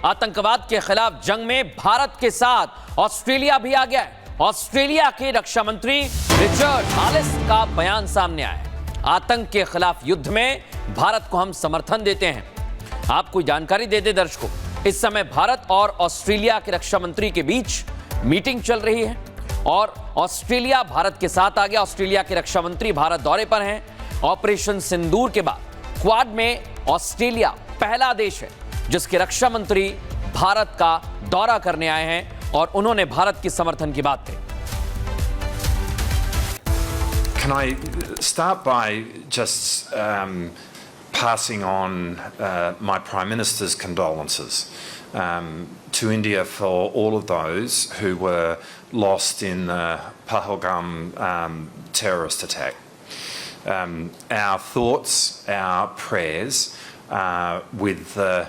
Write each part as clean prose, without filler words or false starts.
आतंकवाद के खिलाफ जंग में भारत के साथ ऑस्ट्रेलिया भी आ गया है। ऑस्ट्रेलिया के रक्षा मंत्री रिचर्ड हालिस का बयान सामने आया है। आतंक के खिलाफ युद्ध में भारत को हम समर्थन देते हैं। आपको जानकारी दे दे दर्शकों, इस समय भारत और ऑस्ट्रेलिया के रक्षा मंत्री के बीच मीटिंग चल रही है और ऑस्ट्रेलिया भारत के साथ आ गया। ऑस्ट्रेलिया के रक्षा मंत्री भारत दौरे पर हैं। ऑपरेशन सिंदूर के बाद क्वाड में ऑस्ट्रेलिया पहला देश है जिसके रक्षा मंत्री भारत का दौरा करने आए हैं और उन्होंने भारत के समर्थन की बात कही। Can I start by just passing on my Prime Minister's condolences to India for all of those who were lost in the Pahalgam terrorist attack. Our thoughts, our prayers with the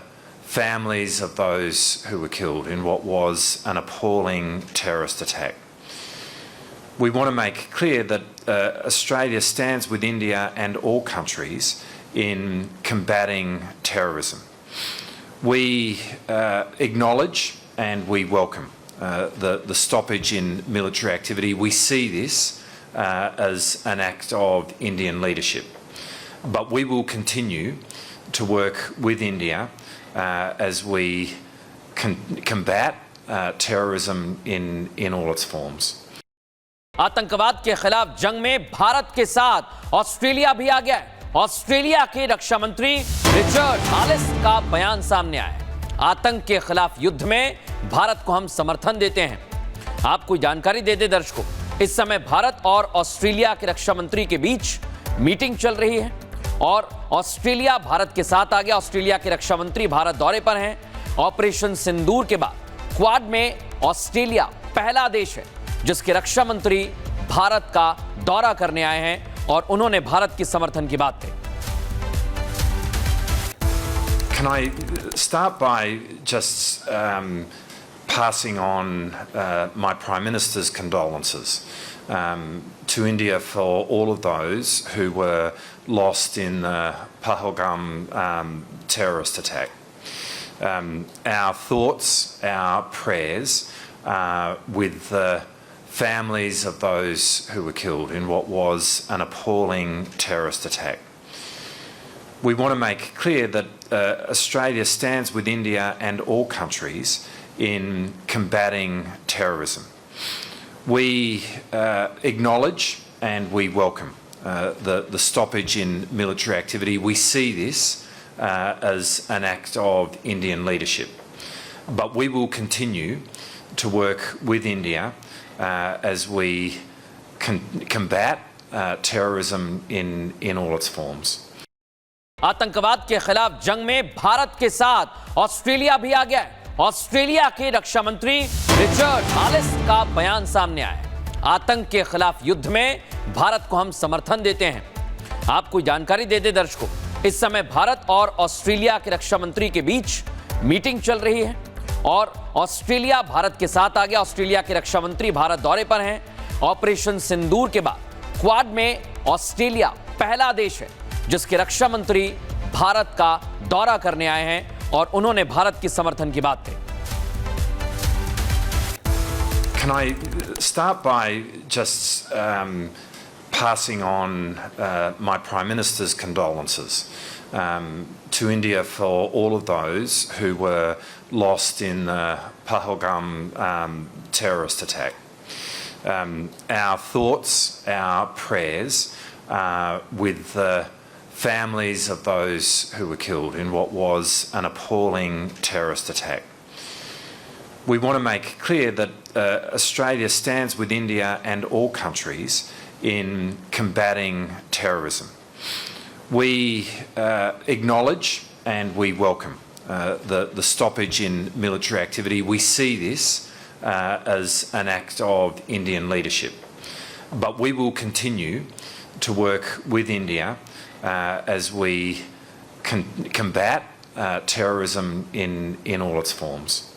families of those who were killed in what was an appalling terrorist attack. We want to make clear that Australia stands with India and all countries in combating terrorism. We acknowledge and we welcome the stoppage in military activity. We see this as an act of Indian leadership. But we will continue to work with India as we combat terrorism in all its forms. आतंकवाद के खिलाफ जंग में भारत के साथ Australia भी आ गया है। ऑस्ट्रेलिया के रक्षा मंत्री रिचर्ड हालिस का बयान सामने आया है। आतंक के खिलाफ युद्ध में भारत को हम समर्थन देते हैं। आपको जानकारी दे दे दर्शकों, इस समय भारत और ऑस्ट्रेलिया के रक्षा मंत्री के बीच मीटिंग चल रही है और ऑस्ट्रेलिया भारत के साथ आ गया। ऑस्ट्रेलिया के रक्षा मंत्री भारत दौरे पर हैं। ऑपरेशन सिंदूर के बाद क्वाड में ऑस्ट्रेलिया पहला देश है जिसके रक्षा मंत्री भारत का दौरा करने आए हैं और उन्होंने भारत के समर्थन की बात कही। Can I start by just passing on my Prime Minister's condolences to India for all of those who were lost in the Pahalgam terrorist attack. Our thoughts, our prayers with the families of those who were killed in what was an appalling terrorist attack. We want to make clear that Australia stands with India and all countries in combating terrorism. We acknowledge and we welcome the stoppage in military activity. We see this as an act of Indian leadership. But we will continue to work with India as we combat terrorism in all its forms. आतंकवाद के खिलाफ जंग में भारत के साथ Australia भी आ गया है। ऑस्ट्रेलिया के रक्षा मंत्री रिचर्ड हालिस का बयान सामने आया है। आतंक के खिलाफ युद्ध में भारत को हम समर्थन देते हैं। आपको जानकारी दे दे दर्शकों, इस समय भारत और ऑस्ट्रेलिया के रक्षा मंत्री के बीच मीटिंग चल रही है और ऑस्ट्रेलिया भारत के साथ आ गया। ऑस्ट्रेलिया के रक्षा मंत्री भारत दौरे पर हैं। ऑपरेशन सिंदूर के बाद क्वाड में ऑस्ट्रेलिया पहला देश है जिसके रक्षा मंत्री भारत का दौरा करने आए हैं और उन्होंने भारत के समर्थन की बात कही। Can I start by just passing on my Prime Minister's condolences to India for all of those who were lost in the Pahalgam terrorist attack. Our thoughts, our prayers with the families of those who were killed in what was an appalling terrorist attack. We want to make clear that Australia stands with India and all countries in combating terrorism. We acknowledge and we welcome the stoppage in military activity. We see this as an act of Indian leadership. But we will continue to work with India as we combat terrorism in all its forms.